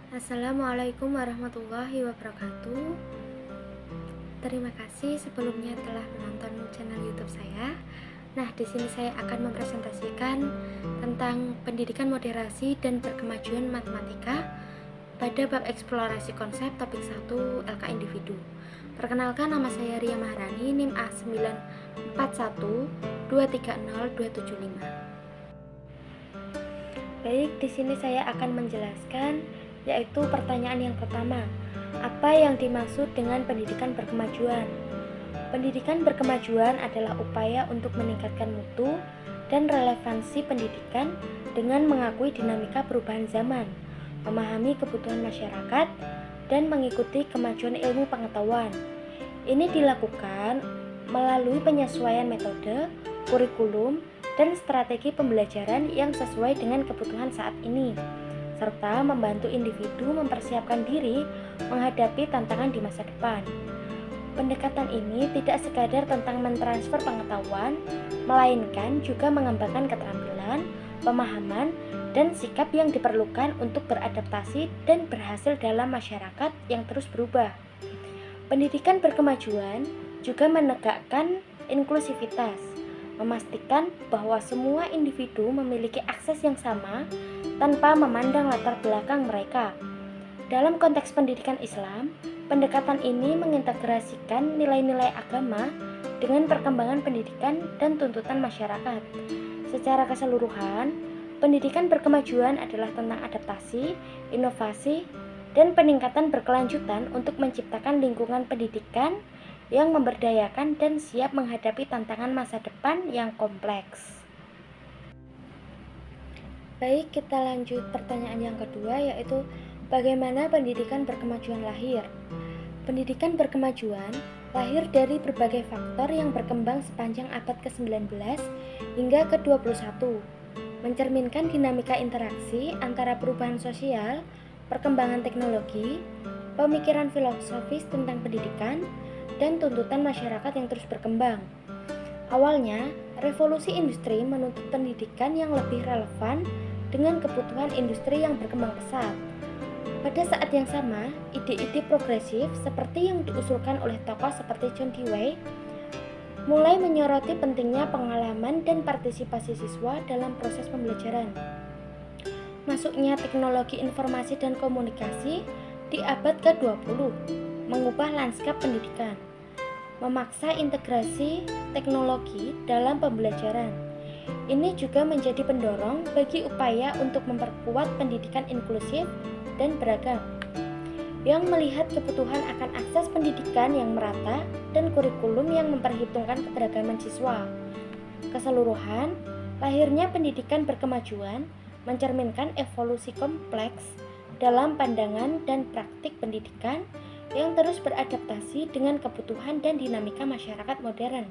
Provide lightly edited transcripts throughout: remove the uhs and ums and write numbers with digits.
Assalamualaikum warahmatullahi wabarakatuh. Terima kasih sebelumnya telah menonton channel YouTube saya. Nah, di sini saya akan mempresentasikan tentang pendidikan moderasi dan berkemajuan matematika pada bab eksplorasi konsep topik 1 LK individu. Perkenalkan, nama saya Ria Maharani, NIM A941230275. Baik, di sini saya akan menjelaskan yaitu pertanyaan yang pertama. Apa yang dimaksud dengan pendidikan berkemajuan? Pendidikan berkemajuan adalah upaya untuk meningkatkan mutu dan relevansi pendidikan dengan mengakui dinamika perubahan zaman, memahami kebutuhan masyarakat, dan mengikuti kemajuan ilmu pengetahuan. Ini dilakukan melalui penyesuaian metode, kurikulum, dan strategi pembelajaran yang sesuai dengan kebutuhan saat ini, serta membantu individu mempersiapkan diri menghadapi tantangan di masa depan. Pendekatan ini tidak sekadar tentang mentransfer pengetahuan, melainkan juga mengembangkan keterampilan, pemahaman, dan sikap yang diperlukan untuk beradaptasi dan berhasil dalam masyarakat yang terus berubah. Pendidikan berkemajuan juga menegakkan inklusivitas, memastikan bahwa semua individu memiliki akses yang sama tanpa memandang latar belakang mereka. Dalam konteks pendidikan Islam, pendekatan ini mengintegrasikan nilai-nilai agama dengan perkembangan pendidikan dan tuntutan masyarakat. Secara keseluruhan, pendidikan berkemajuan adalah tentang adaptasi, inovasi, dan peningkatan berkelanjutan untuk menciptakan lingkungan pendidikan yang memberdayakan dan siap menghadapi tantangan masa depan yang kompleks. Baik, kita lanjut pertanyaan yang kedua, yaitu bagaimana pendidikan berkemajuan lahir? Pendidikan berkemajuan lahir dari berbagai faktor yang berkembang sepanjang abad ke-19 hingga ke-21, mencerminkan dinamika interaksi antara perubahan sosial, perkembangan teknologi, pemikiran filosofis tentang pendidikan, dan tuntutan masyarakat yang terus berkembang. Awalnya, revolusi industri menuntut pendidikan yang lebih relevan dengan kebutuhan industri yang berkembang pesat. Pada saat yang sama, ide-ide progresif seperti yang diusulkan oleh tokoh seperti John Dewey mulai menyoroti pentingnya pengalaman dan partisipasi siswa dalam proses pembelajaran. Masuknya teknologi informasi dan komunikasi di abad ke-20 mengubah lanskap pendidikan, memaksa integrasi teknologi dalam pembelajaran. Ini juga menjadi pendorong bagi upaya untuk memperkuat pendidikan inklusif dan beragam, yang melihat kebutuhan akan akses pendidikan yang merata dan kurikulum yang memperhitungkan keberagaman siswa. Keseluruhan, lahirnya pendidikan berkemajuan mencerminkan evolusi kompleks dalam pandangan dan praktik pendidikan yang terus beradaptasi dengan kebutuhan dan dinamika masyarakat modern.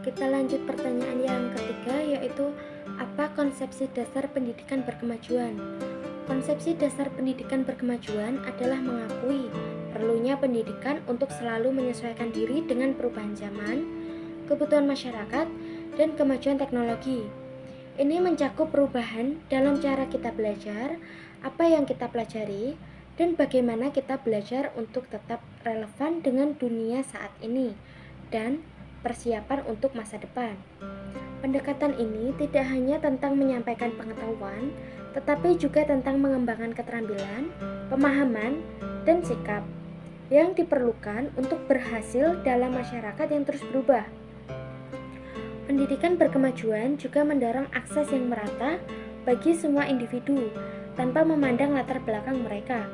Kita lanjut pertanyaan yang ketiga, yaitu apa konsepsi dasar pendidikan berkemajuan? Konsepsi dasar pendidikan berkemajuan adalah mengakui perlunya pendidikan untuk selalu menyesuaikan diri dengan perubahan zaman, kebutuhan masyarakat, dan kemajuan teknologi. Ini mencakup perubahan dalam cara kita belajar, apa yang kita pelajari, dan bagaimana kita belajar untuk tetap relevan dengan dunia saat ini, dan persiapan untuk masa depan. Pendekatan ini tidak hanya tentang menyampaikan pengetahuan, tetapi juga tentang mengembangkan keterampilan, pemahaman, dan sikap yang diperlukan untuk berhasil dalam masyarakat yang terus berubah. Pendidikan berkemajuan juga mendorong akses yang merata bagi semua individu tanpa memandang latar belakang mereka.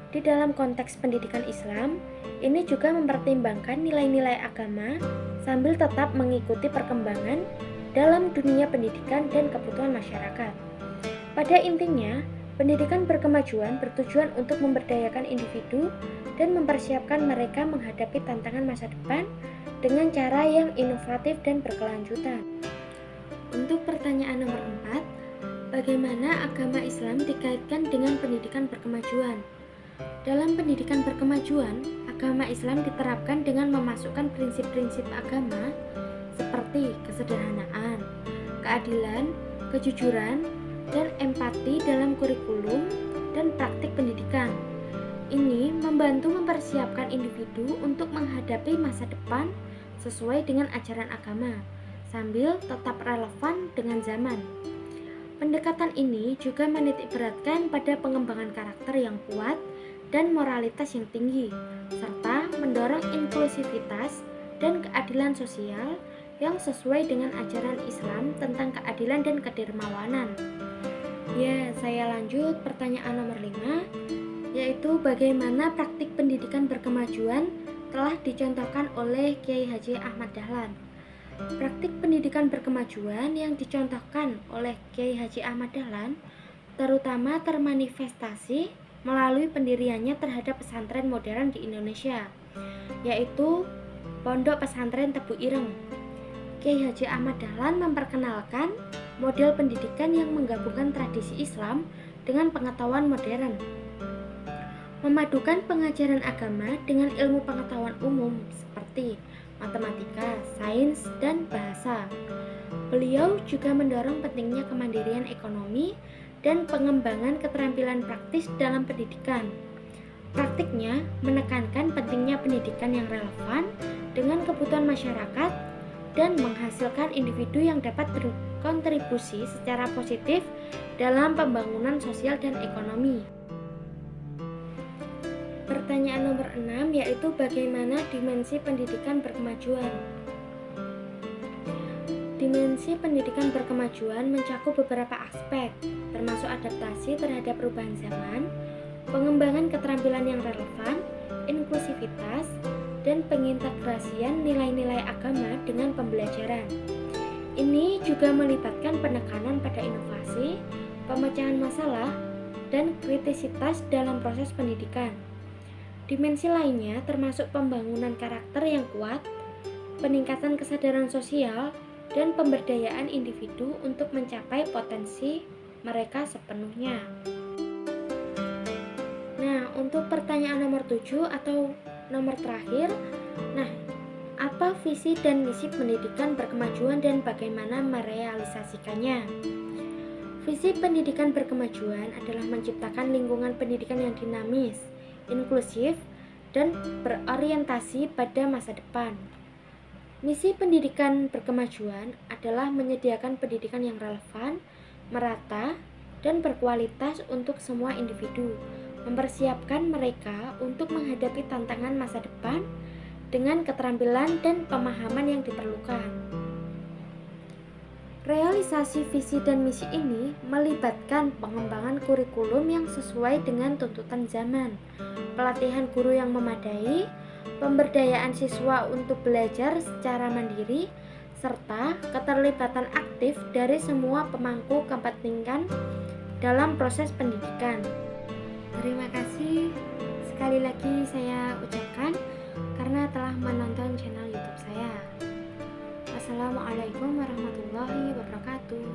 Di dalam konteks pendidikan Islam, ini juga mempertimbangkan nilai-nilai agama sambil tetap mengikuti perkembangan dalam dunia pendidikan dan kebutuhan masyarakat. Pada intinya, pendidikan berkemajuan bertujuan untuk memberdayakan individu dan mempersiapkan mereka menghadapi tantangan masa depan dengan cara yang inovatif dan berkelanjutan. Untuk pertanyaan nomor 4, bagaimana agama Islam dikaitkan dengan pendidikan berkemajuan? Dalam pendidikan berkemajuan, agama Islam diterapkan dengan memasukkan prinsip-prinsip agama seperti kesederhanaan, keadilan, kejujuran, dan empati dalam kurikulum dan praktik pendidikan. membantu mempersiapkan individu untuk menghadapi masa depan sesuai dengan ajaran agama, sambil tetap relevan dengan zaman. Pendekatan ini juga menitikberatkan pada pengembangan karakter yang kuat dan moralitas yang tinggi, serta mendorong inklusivitas dan keadilan sosial yang sesuai dengan ajaran Islam tentang keadilan dan kedermawanan. Ya, saya lanjut pertanyaan nomor 5, yaitu bagaimana praktik pendidikan berkemajuan telah dicontohkan oleh Kiai Haji Ahmad Dahlan. Praktik pendidikan berkemajuan yang dicontohkan oleh Kiai Haji Ahmad Dahlan terutama termanifestasi melalui pendiriannya terhadap pesantren modern di Indonesia, yaitu Pondok Pesantren Tebu Ireng. Kiai Haji Ahmad Dahlan memperkenalkan model pendidikan yang menggabungkan tradisi Islam dengan pengetahuan modern, memadukan pengajaran agama dengan ilmu pengetahuan umum seperti matematika, sains, dan bahasa. Beliau juga mendorong pentingnya kemandirian ekonomi dan pengembangan keterampilan praktis dalam pendidikan. Praktiknya menekankan pentingnya pendidikan yang relevan dengan kebutuhan masyarakat dan menghasilkan individu yang dapat berkontribusi secara positif dalam pembangunan sosial dan ekonomi. Pertanyaan nomor 6, yaitu bagaimana dimensi pendidikan berkemajuan. Dimensi pendidikan berkemajuan mencakup beberapa aspek, termasuk adaptasi terhadap perubahan zaman, pengembangan keterampilan yang relevan, inklusivitas, dan pengintegrasian nilai-nilai agama dengan pembelajaran. Ini juga melibatkan penekanan pada inovasi, pemecahan masalah, dan kritisitas dalam proses pendidikan. Dimensi lainnya termasuk pembangunan karakter yang kuat, peningkatan kesadaran sosial, dan pemberdayaan individu untuk mencapai potensi mereka sepenuhnya. Nah, untuk pertanyaan nomor 7 atau nomor terakhir, apa visi dan misi pendidikan berkemajuan dan bagaimana merealisasikannya? Visi pendidikan berkemajuan adalah menciptakan lingkungan pendidikan yang dinamis, inklusif, dan berorientasi pada masa depan. Misi pendidikan berkemajuan adalah menyediakan pendidikan yang relevan, merata, dan berkualitas untuk semua individu, mempersiapkan mereka untuk menghadapi tantangan masa depan dengan keterampilan dan pemahaman yang diperlukan. Realisasi visi dan misi ini melibatkan pengembangan kurikulum yang sesuai dengan tuntutan zaman, pelatihan guru yang memadai, pemberdayaan siswa untuk belajar secara mandiri, serta keterlibatan aktif dari semua pemangku kepentingan dalam proses pendidikan. Terima kasih sekali lagi saya ucapkan karena telah menonton channel YouTube saya. Assalamualaikum warahmatullahi wabarakatuh.